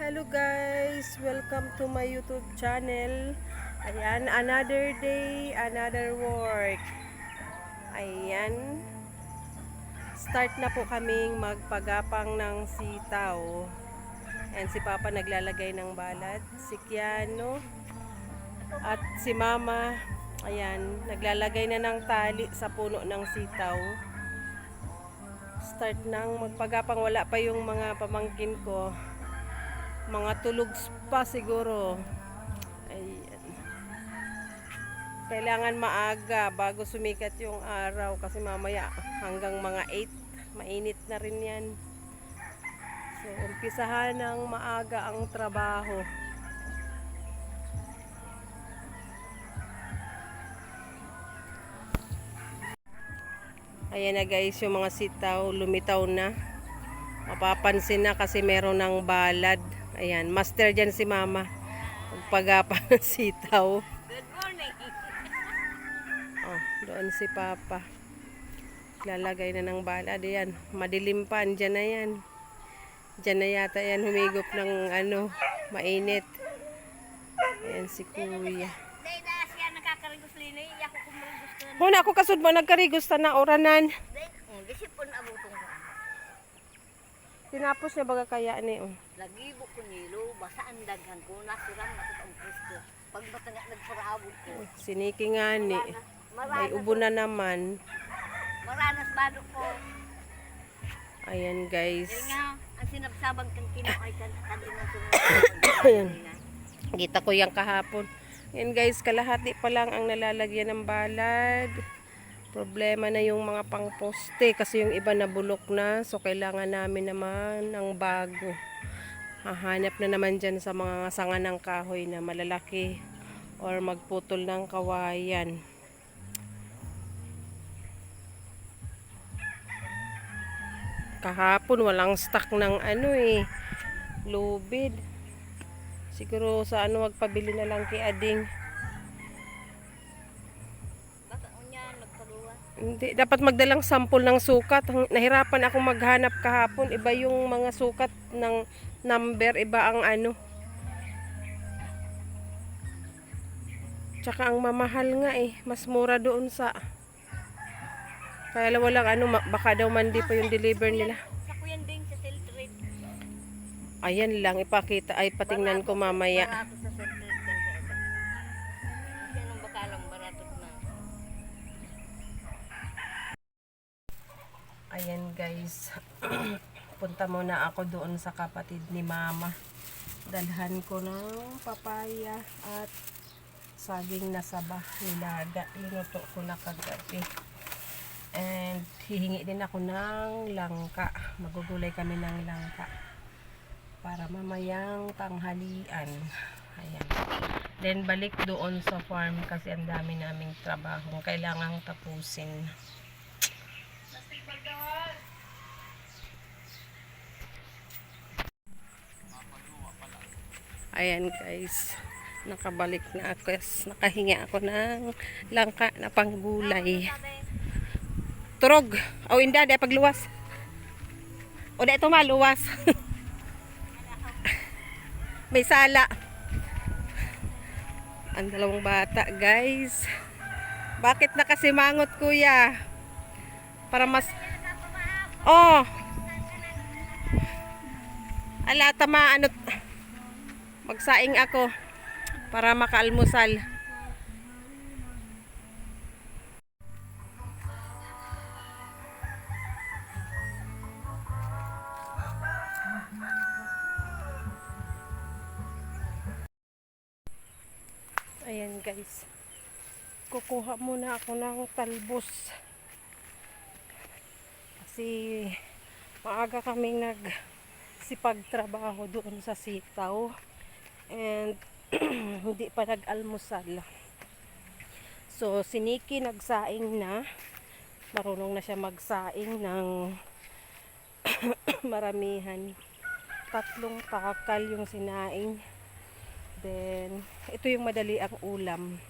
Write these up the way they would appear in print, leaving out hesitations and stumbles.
Hello guys, welcome to my YouTube channel. Ayan, another day, another work. Ayan, start na po kaming magpagapang ng sitaw. Ayan, si Papa naglalagay ng balad, si Kiano at si Mama. Ayan, naglalagay na ng tali sa puno ng sitaw. Start ng magpagapang, wala pa yung mga pamangkin ko. Mga tulog pa siguro. Ayan. Kailangan maaga bago sumikat yung araw kasi mamaya hanggang mga 8 mainit na rin yan. So umpisahan ng maaga ang trabaho. Ayan na guys, yung mga sitaw lumitaw na. Mapapansin na kasi meron ng balad. Ayan, master dyan si Mama. Pagpagapa ng sitaw. Good morning. Oh, doon si Papa. Lalagay na ng balad. Ayan, madilim pa. Diyan na yan. Diyan na yata yan humigop ng mainit. Ayan si Kuya. Day na siya nakakarigos lini, ako kumarigos ka. Huna ako kasud mo nagkarigos ta na oranan. Day, disipon abutong ko. Tinapos niya baga kaya ni Lagi bu ko nilo, basa ang daghan ko, nasiram na ko ang presko. Pag batanga nagparaabot ko. Siniki nga ni. May ubo na naman. Maranas bado ko. Ayan guys. Dili nga ang sinabsabang kang kinaay kan ng sunod. Ayan. Kita ko yung kahapon. Ayan guys, kalahati pa lang ang nalalagyan ng balad. Problema na yung mga pangposte kasi yung iba nabulok na. So kailangan namin naman ng bago. Hahanap na naman dyan sa mga sanga ng kahoy na malalaki or magputol ng kawayan. Kahapon walang stock ng lubid. Siguro sa magpabili na lang kay Ading. Basta unya nagpaduwa. Hindi, dapat magdalang sample ng sukat. Nahirapan akong maghanap kahapon. Iba yung mga sukat ng number, iba ang Tsaka ang mamahal nga mas mura doon sa kaya walang baka daw mandi pa yung deliver nila. Sa kuyan ding sa sell trade. Ayan lang, ipakita, patingnan ko mamaya. Barato sa sell trade kan sa iba. Kasi nung bakalang barato na. Ayan guys. Punta muna ako doon sa kapatid ni Mama. Dalhan ko ng papaya at saging na saba nilaga. Linuto ko na kagabi. And hihingi din ako ng langka. Magugulay kami ng langka para mamayang tanghalian. Ayan. Then balik doon sa farm kasi ang dami naming trabaho. Kailangang tapusin. Ayan guys. Nakabalik na ako. Nakahingi ako ng langka na panggulay. Turog. O inda, di pagluwas. O di ito maluwas. May sala. Ang dalawang bata, guys. Bakit nakasimangot, kuya? Para mas... Oh! Ala, tama, magsaing ako para makaalmusal. Ayan guys, kukuha muna ako ng talbos kasi maaga kaming nagsipag trabaho doon sa sitaw and hindi pa nag-almusal. So si Nikki nagsaing na, marunong na siya magsaing ng maramihan, 3 takal yung sinaing. Then, ito yung madali ang ulam.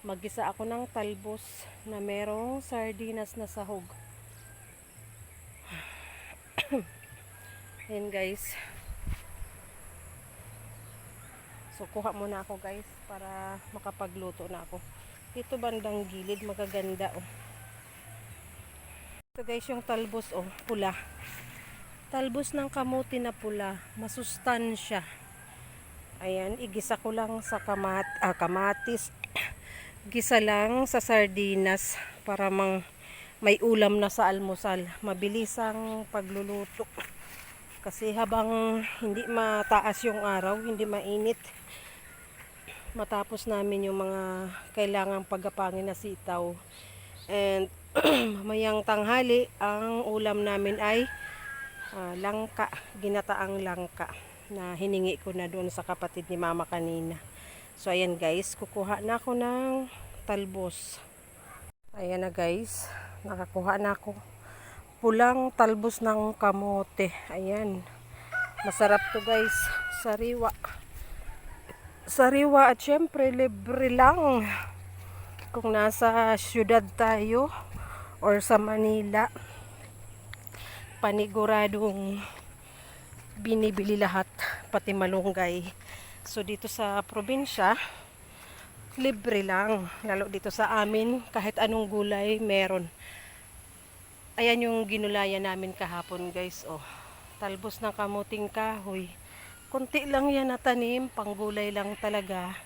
Mag-isa ako ng talbos na merong sardinas na sahog. Ayan guys. So kuha muna ako guys para makapagluto na ako. Dito bandang gilid magaganda oh. Ito guys yung talbos oh, pula. Talbos ng kamuti na pula, masustansya. Ayan, igisa ko lang sa kamatis. Gisa lang sa sardinas para may ulam na sa almusal. Mabilis ang pagluluto. Kasi habang hindi mataas yung araw, hindi mainit, matapos namin yung mga kailangang pagapangin na sitaw. And mamayang tanghali, ang ulam namin ay langka, ginataang langka na hiningi ko na doon sa kapatid ni mama kanina. So ayan guys, kukuha na ako ng talbos. Ayan na guys, nakakuha na ako. Pulang talbos ng kamote. Ayan. Masarap to guys. Sariwa. Sariwa at syempre libre lang. Kung nasa syudad tayo or sa Manila, paniguradong binibili lahat, pati malunggay. So dito sa probinsya, libre lang. Lalo dito sa amin, kahit anong gulay meron. Ayan yung ginulayan namin kahapon guys. Oh, talbos ng kamuting kahoy. Kunti lang yan na tanim, panggulay lang talaga.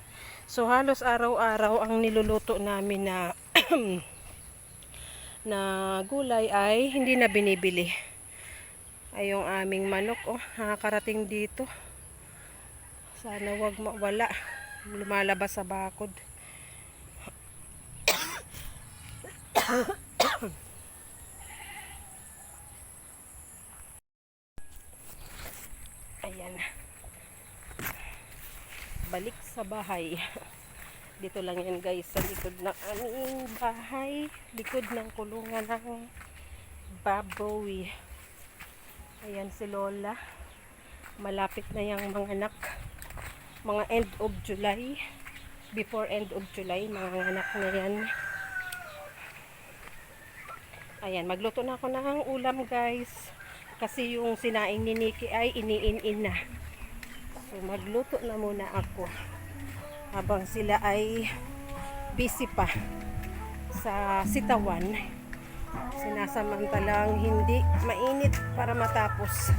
So halos araw-araw ang niluluto namin na na gulay ay hindi na binibili. Ay yung aming manok oh, nakakarating dito. Sana wag mawala. Lumalabas sa bakod. Ayan. Balik sa bahay. Dito lang yan guys, sa likod ng aming bahay. Likod ng kulungan ng baboy. Ayan si Lola. Malapit na yung mga anak. Mga end of July. Before end of July, mga anak na yan. Ayan, magluto na ako ng ulam guys. Kasi yung sinaing ni Nikki ay iniin-in na. So magluto na muna ako. Habang sila ay busy pa sa sitawan. Sinasamantalang hindi mainit para matapos.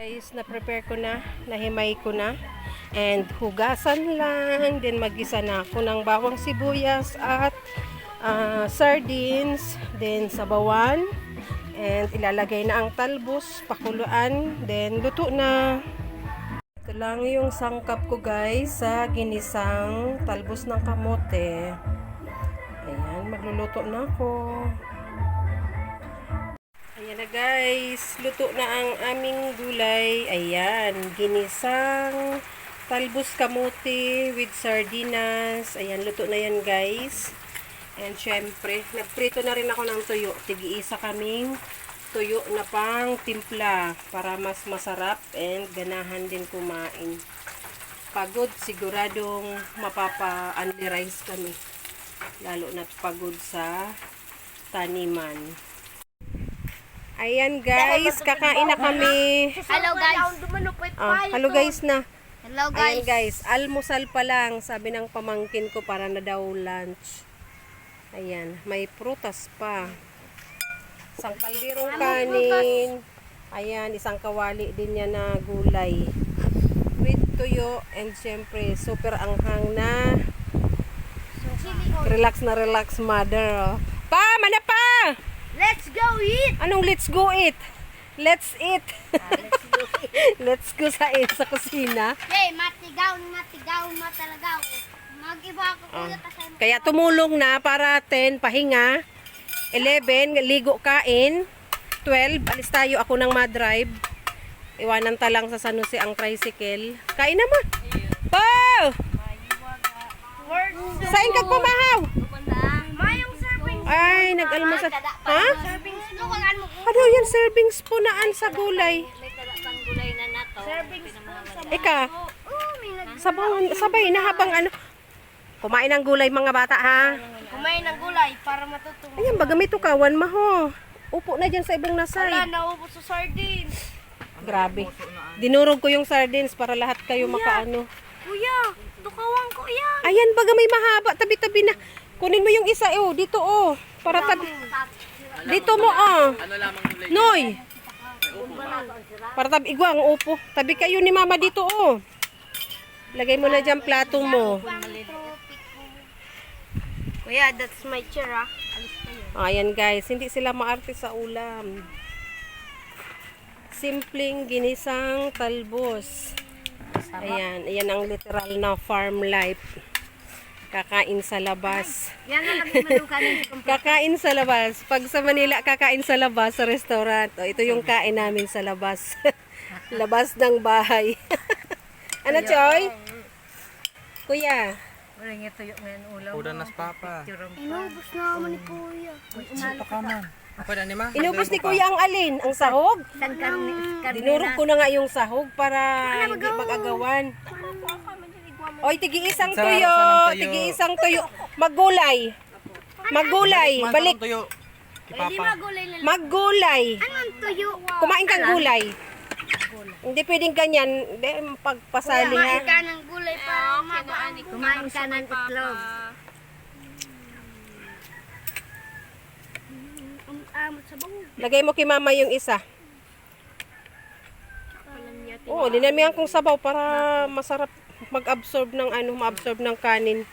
Guys, na-prepare ko na, nahimay ko na. And hugasan lang, then magisa na ako ng bawang sibuyas at sardines, then sabawan, and ilalagay na ang talbos, pakuluan, then luto na. Ito lang yung sangkap ko guys sa ginisang talbos ng kamote. Ayan, magluluto na ako. Ayan na guys, luto na ang aming gulay. Ayan, ginisang talbos kamote with sardinas. Ayan, luto na yan guys. And syempre, nagprito na rin ako ng tuyo. Tig-iisa kaming tuyo na pang timpla para mas masarap and ganahan din kumain. Pagod, siguradong mapapa-only rice kami. Lalo na pagod sa taniman. Ayan guys, kakain na kami. Hello guys. Hello guys na. Hello Ayan guys. guys, almusal pa lang, sabi ng pamangkin ko para na daw lunch. Ayan, may prutas pa. Isang kalderong kanin. Ayan, isang kawali din yan na gulay. With tuyo and syempre super anghang na. Relax na relax mother. Oh. Pa, mana pa! Let's go eat. Anong let's go eat? Let's eat. Let's go eat. Let's go sa kusina. Hey, matigaw, matalagaw. Mag-iba ako kuya kasi Kaya tumulong na para 10 pahinga, 11 ligo kain, 12 alis tayo, ako nang ma-drive. Iwanan ta lang sa San Jose ang tricycle. Kain na ma. Po! Saing kag pamahaw. Mayong serving. Ay, nag-almusal. Ha? Serving no kangan mo. Ano yan, serving spoonaan sa gulay. May talagang gulay na nato. Serving Ika, Oh, may sabay na habang ano. Kumain ng gulay mga bata ha. kumain ng gulay para matutong. Ayan, baga may tukawan maho. Upo na dyan sa ibong nasay. Wala, naubos sa sardines. Grabe. Dinurog ko yung sardines para lahat kayo makaano. Kuya, tukawang ko yan. Ayan, baga may mahaba. Tabi-tabi na. Kunin mo yung isa, dito, Para tabi. Dito mo, Noy. Para tabi, igwa, ang upo. Tabi kayo ni mama dito, Lagay mo na dyan plato mo. Kuya, that's my chair, ah. Alis kayo. Ayan guys, hindi sila maarte sa ulam. Simpleng ginisang talbos. Ayan, ayan ang literal na farm life. Kakain sa labas. Yan na lagi malukanin. Kakain sa labas. Pag sa Manila, kakain sa labas sa restaurant. Ito yung kain namin sa labas. Labas ng bahay. Ano, Choy? Kuya. Wala nga tuyo ngayon ulam. Udah nas papa. Inubos na naman ni Kuya. Siapa kaman? Apa dan ni mah? Inubos ni Kuya ang alin? Ang sahog? San Dinurog ko na nga yung sahog para hindi mag-agawan. Oy, tigi-isang tuyo. Tigi-isang tuyo. Maggulay. Maggulay. Balik. Tuyo. Kay papa. magulay na. Maggulay. Anong tuyo? Kumain kang gulay. Hindi pwedeng ganyan. Hindi, pagpasali ha. ka ng gulay pa. Kumain ka ng itlog. Lagay mo kay mama yung isa. Oo, linamihan kong sabaw para masarap mag-absorb ng ma-absorb ng kanin.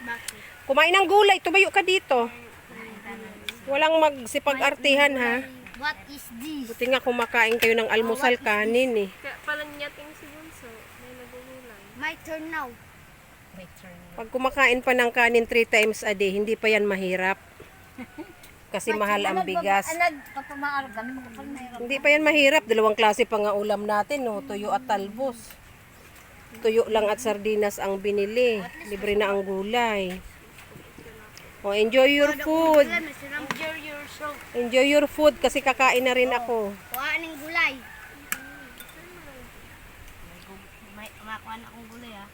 Kumain ng gulay, tumayo ka dito. Walang magsipag-artihan ha. What is this? Buti nga kumakain kayo ng almusal kanin eh. My turn now. Pag kumakain pa ng kanin 3 times a day, hindi pa yan mahirap. Kasi mahal ang bigas. Pagpamaarap kami, makapag Hindi pa yan mahirap. 2 klase pa nga ulam natin, no? Tuyo at talbos. Tuyo lang at sardinas ang binili. Libre na ang gulay. Oh, enjoy your food. Enjoy yourself. Enjoy your food kasi kakain na rin ako. Kuha ng gulay. Makuha na akong gulay, ah.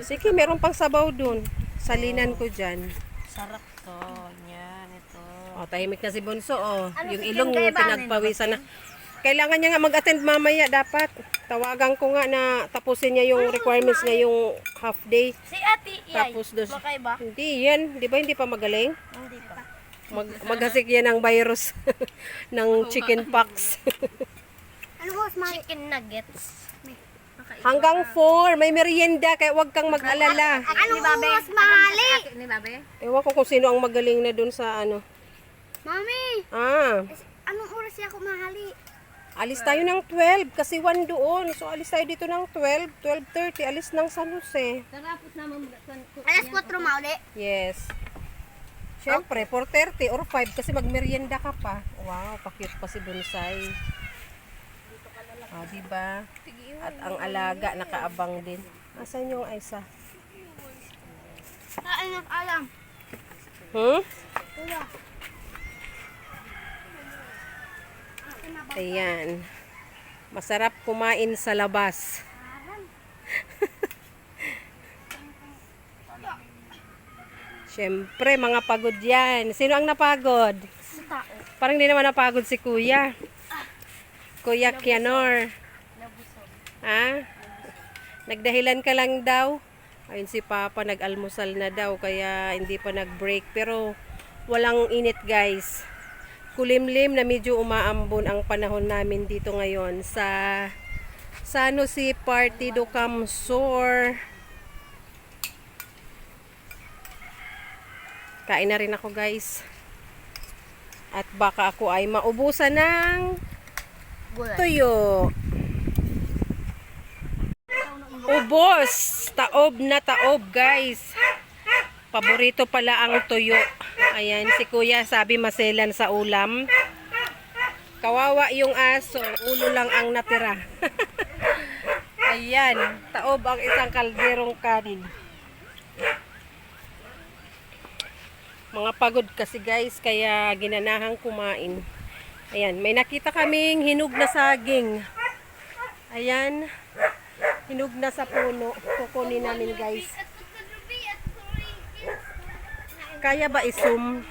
Sige, meron pang sabaw dun. Salinan ko dyan. Sarap to. Yan, ito. Oh, tahimik na si Bunso, yung ilong pinagpawisan na. Kailangan niya nga mag-attend mamaya dapat. Tawagan ko nga na tapusin niya yung requirements niya yung half day. Si Ate Iyay, Tapos dos. makaiba? Hindi yan, di ba hindi pa magaling? Hindi pa. Maghasik yan ng virus ng chicken pox. Ano ba, chicken nuggets? Hanggang 4, may merienda kaya wag kang mag-alala. Ano mas mahali? Ni Babe? Ewan ko kung sino ang magaling na dun sa ano. Mami, anong oras siya ako mahali? Alis tayo ng 12 kasi 1 doon. So alis tayo dito ng 12, 12:30 alis ng San Jose. Alas 4 mauli. Yes. Siyempre, 4:30 or 5 kasi magmerienda ka pa. Wow, pa-cute pa si Bonsai. Diba? At ang alaga nakaabang din. Asan yung Aisa? Saan alam? Ayan. Masarap kumain sa labas. Siyempre, mga pagod yan. Sino ang napagod? Parang hindi naman napagod si Kuya. Kuya Kianor. Nagdahilan ka lang daw. Ayun si Papa, nag-almusal na daw. Kaya hindi pa nag-break. Pero walang init guys. Kulimlim na medyo umaambon ang panahon namin dito ngayon sa San Jose Partido Camsor. Kain na rin ako guys. At baka ako ay maubusan ng tuyo. Ubos. Taob na taob guys. Paborito pala ang tuyo. Ayan, si Kuya sabi maselan sa ulam. Kawawa yung aso. Ulo lang ang natira. Ayan, taob ang isang kalderong kanin. Mga pagod kasi guys, kaya ginanahang kumain. Ayan, may nakita kaming hinog na saging. Ayan, hinog na sa puno. Kukunin namin guys. Kaya ba isum?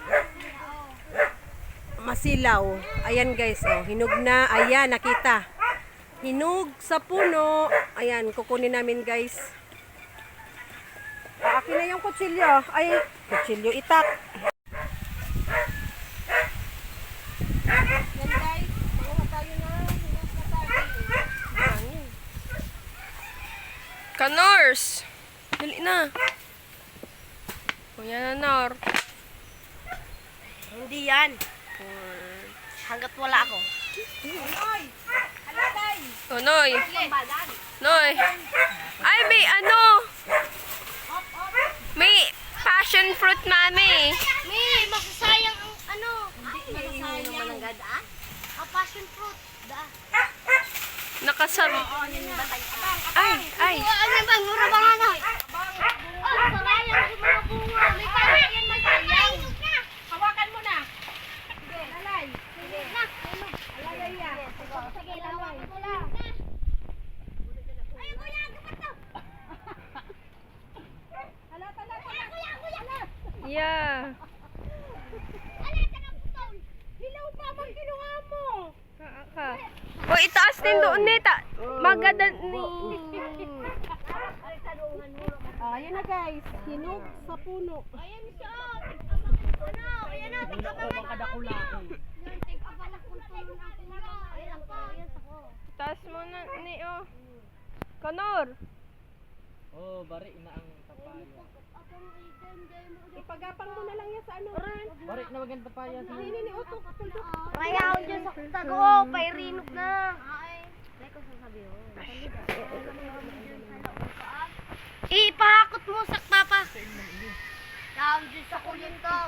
masilaw. Ayan guys, oh, hinog na. Ayan, nakita. Hinog sa puno. Ayan, kukunin namin guys. Akin na yung kutsilyo. Ay, kutsilyo itak. Yan guys, makuha tayo na hinog na saging. Kanors! Dali na. Kuya na, Nor. Hindi yan. Hanggat wala ako. Oh, Noy. Bagan. Noy. Ay, may ano. May passion fruit, mami. May masasayang ang ano. Hindi naman ang gada. Ang passion fruit. Da. Nakasab... Ay. Ano ba? Mura ba nga na? Oh, sarayang yung mga bunga. May kaya yan masayang. Hawakan mo na. Lalay. Sige na. Lalay yan. Sige, lawan ko lang. Ay, kuya, dapat to. Ay, kuya. Yeah. Ala, tanong putol. Hilaw pa bang kinuha mo? Ka. O, itaas din doon, Neta. Maganda ni... Ayan na guys, hinog sa puno. Ayan siya. Ano? Ayan na. Kadakulakin. Ayan pa. Ayan ako. Taas mo na, ni, oh. Kanor. Oh, bari na ang papaya. Ipagapang mo na lang yan sa ano. Bari na maganda papaya. Hindi, utok. Tuldok. Kaya ako dyan sa tago. Pairinok na. Ay. Hindi ko sasabihin. Ipahakot mo sa papa. Down dyan sa kulin to.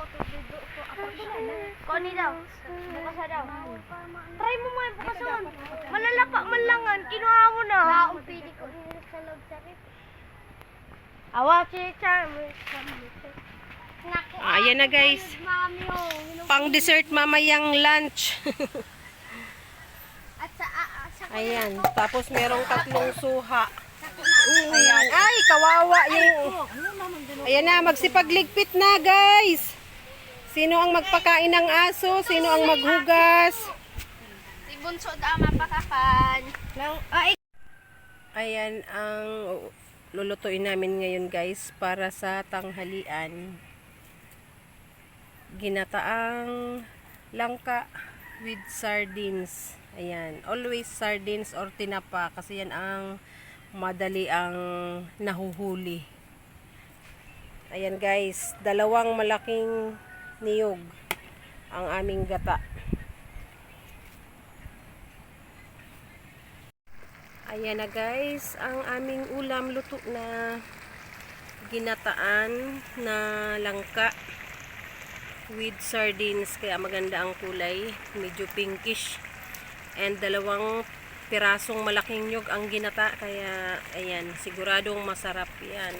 Koni daw. Bukasa daw. Try mo mo bukason. Malalapa man langan. Kinuha mo na. Ang pili ko sa loob sa rip. Awa chicha. Ayan na guys. Mami oh. Pang dessert mamayang lunch. At sa Ayan. Tapos merong 3 suha. Ayan. Ay, kawawa yung... Ayan na, magsipagligpit na guys. Sino ang magpakain ng aso? Sino ang maghugas? Si Bunso da mapakakan. Ayan ang lulutuin namin ngayon guys para sa tanghalian. Ginataang langka with sardines. Ayan, always sardines or tinapa kasi yan ang madali ang nahuhuli. Ayan guys, 2 malaking niyog ang aming gata. Ayan na guys, ang aming ulam luto na. Ginataan na langka with sardines, kaya maganda ang kulay, medyo pinkish. And 2 pirasong malaking nyog ang ginata, kaya ayan, siguradong masarap yan.